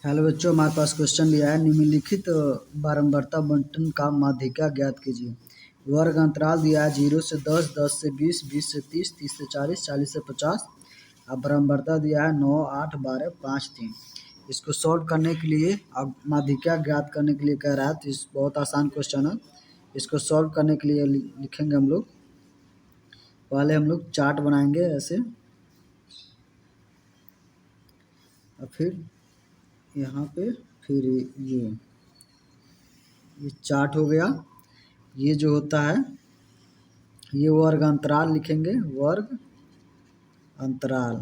Hello बच्चों, हमारे पास question दिया है। निम्नलिखित बारंबारता बंटन का माध्यिका ज्ञात कीजिए। वर्ग अंतराल दिया है 0 से 10, 10 से 20, 20 से 30, 30 से 40, 40 से 50। अब बारंबारता दिया है 9, 8, 12, 5, 3। इसको सॉल्व करने के लिए अब माध्यिका ज्ञात करने के लिए कह रहा है, तो इस बहुत आसान क्वेश्चन है। इसको सॉल्व करने के लिए लिखेंगे हम लोग। पहले हम लोग चार्ट बनाएंगे ऐसे, और फिर यहाँ पे फिर ये चार्ट हो गया। ये जो होता है ये वर्ग अंतराल लिखेंगे। वर्ग अंतराल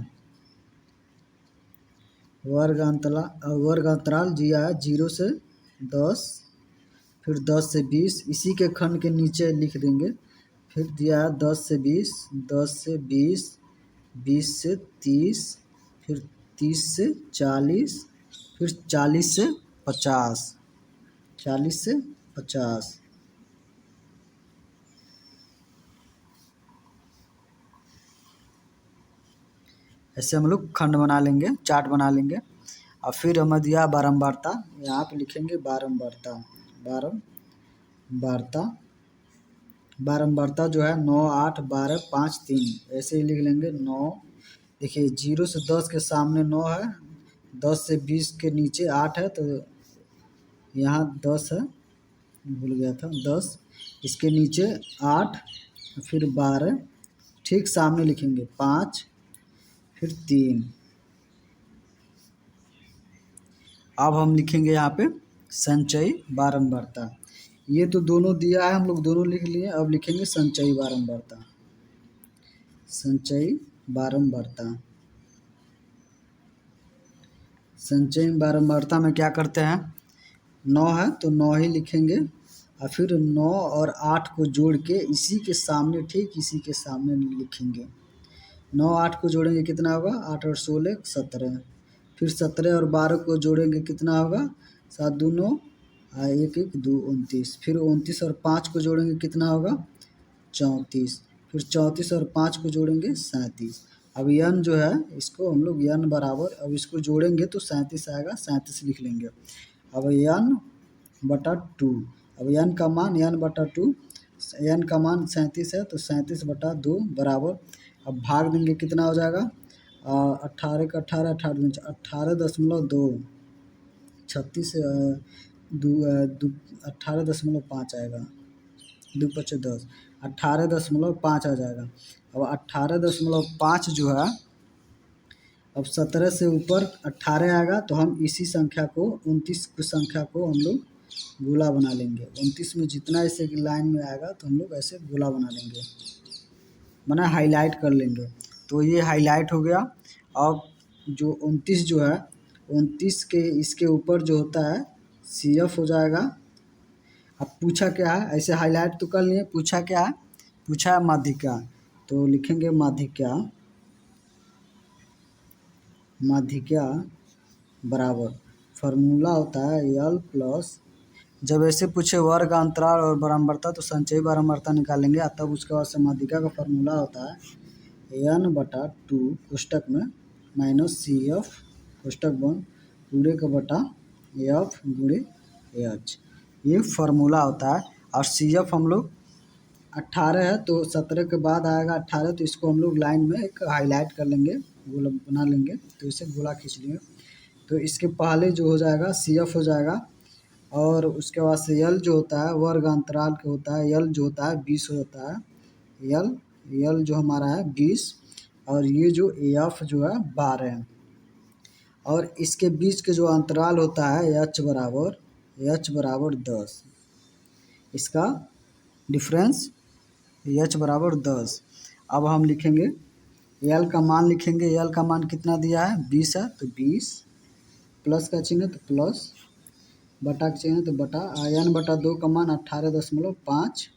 वर्ग अंतराल दिया है 0 से 10, फिर 10 से 20, इसी के खंड के नीचे लिख देंगे। फिर दिया है 10 से 20, 10 से 20, 20 से 30, फिर 30 से 40, फिर 40 से 50, 40 से 50। ऐसे हम लोग खंड बना लेंगे, चार्ट बना लेंगे। और फिर हमें दिया बारंबारता, यहाँ पे लिखेंगे बारंबारता। बारंबारता बारंबारता जो है 9, 8, 12, 5, 3 ऐसे ही लिख लेंगे। 9, देखिए 0 से 10 के सामने 9 है, 10 से 20 के नीचे 8 है, तो यहाँ 10 है, भूल गया था 10, इसके नीचे 8, फिर 12, ठीक सामने लिखेंगे 5, फिर 3। अब हम लिखेंगे यहाँ पे संचयी बारंबारता। ये तो दोनों दिया है, हम लोग दोनों लिख लिए। अब लिखेंगे संचयी बारंबारता। संचयी बारंबारता संचयी बारंबारता में क्या करते हैं, 9 है तो 9 ही लिखेंगे, और फिर 9 और 8 को जोड़ के इसी के सामने, ठीक इसी के सामने लिखेंगे। 9 8 को जोड़ेंगे कितना होगा, 8 और 16 17। फिर 17 और 12 को जोड़ेंगे कितना होगा, 7 2 9, 1 1 2 29। फिर 29 और 5 को जोड़ेंगे कितना होगा, 34। फिर 34 और 5 को जोड़ेंगे 37। अब n जो है इसको हम लोग n बराबर, अब इसको जोड़ेंगे तो 37 आएगा, 37 लिख लेंगे। अब n/2, अब n का मान n/2, n का मान 37 है, तो 37/2 बराबर, अब भाग देंगे कितना हो जाएगा, 18 का 18, 18.2, 36 18.5 आएगा, 2 5 10, 18.5 आ जाएगा। अब 18.5 जो है, अब 17 से ऊपर 18 आएगा, तो हम इसी संख्या को 29 की संख्या को हम लोग गोला बना लेंगे। 29 में जितना ऐसे की लाइन में आएगा तो हम लोग ऐसे गोला बना लेंगे, माना हाईलाइट कर लेंगे। तो ये हाईलाइट हो गया। अब जो 29 जो है, 29 के इसके ऊपर जो होता है CF हो जाएगा। अब पूछा क्या है, ऐसे हाईलाइट तो कर लिए, पूछा क्या है, पूछा है माध्यिका, तो लिखेंगे माध्यिका। माध्यिका बराबर फार्मूला होता है L प्लस, जब ऐसे पूछे वर्ग अंतराल और बारंबारता तो संचयी बारंबारता निकालेंगे, तब उसके बाद से माध्यिका का फार्मूला होता है n/2 कोष्टक में माइनस CF कोष्टक बंद पूरे का बटा F गुणे H, ये फार्मूला होता है। और CF हम लोग 18 है, तो 17 के बाद आएगा 18, तो इसको हम लोग लाइन में एक हाईलाइट कर लेंगे, गोला बना लेंगे, तो इसे गोला खींच लेंगे। तो इसके पहले जो हो जाएगा CF हो जाएगा, और उसके बाद से L जो होता है वर्ग अंतराल के होता है, L जो होता है 20 होता है। L जो हमारा है 20, और ये जो AF जो है 12 है। और इसके बीच के जो अंतराल होता है H बराबर 10, इसका डिफरेंस H बराबर 10। अब हम लिखेंगे L का मान, लिखेंगे L का मान कितना दिया है, 20 है, तो 20 प्लस का चिन्ह है तो प्लस, बटा का चिन्ह है तो बटा, n/2 का मान 18.5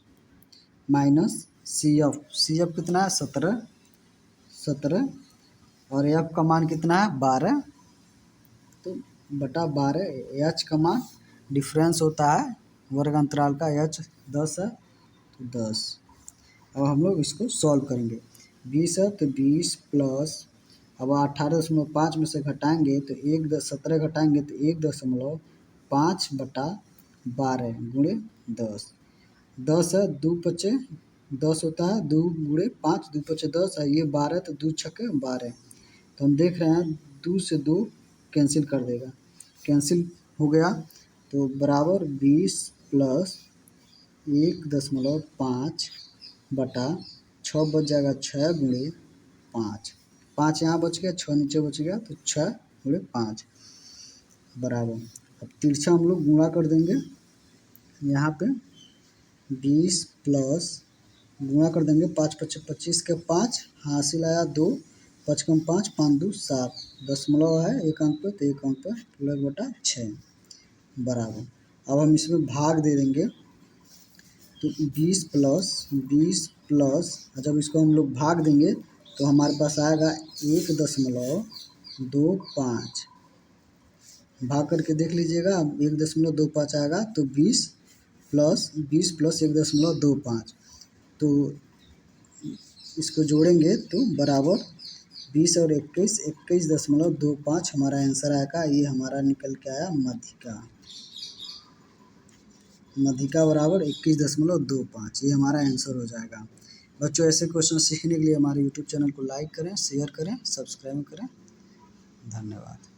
माइनस CF कितना है 17, और F का मान कितना है 12, तो बटा 12। H का मान डिफरेंस होता है वर्ग अंतराल का, H 10 है तो 10। अब हम लोग इसको सॉल्व करेंगे। 20 है तो 20 प्लस अब 18.5 में से घटाएंगे तो 17 घटाएंगे तो 1.5/12 गुणे 10। 10 है, 2 पचे 10 होता है, 2 गुणे 5, 2 पचे 10 है, ये 12 तो 2 छक्के 12। तो हम देख रहे हैं 2 से 2 कैंसिल कर देगा, कैंसिल हो गया तो बराबर 20 प्लस 1.5/6 बच जाएगा 6 गुणे 5। 5 यहाँ बच गया, 6 नीचे बच गया तो 6 गुणे 5 बराबर। अब तिरछा हम लोग गुणा कर देंगे यहाँ पे 20 प्लस गुणा कर देंगे 5 पच्चीस 25 के 5 हासिल आया 2, 5 कम 5 5 2 7 दशमलव है एक अंक पे तो एक अंक पे 12/6 बराबर। अब हम इसमें भाग दे देंगे तो 20 प्लस जब इसको हम लोग भाग देंगे तो हमारे पास आएगा 1.25। भाग करके देख लीजिएगा 1.25 आएगा तो 20 प्लस 1.25 तो इसको जोड़ेंगे तो बराबर 20 और 21 21.25 हमारा आंसर आएगा। ये हमारा निकल के आया मधिका बराबर 21.25, ये हमारा आंसर हो जाएगा। बच्चों ऐसे क्वेश्चन सीखने के लिए हमारे यूट्यूब चैनल को लाइक करें, शेयर करें, सब्सक्राइब करें। धन्यवाद।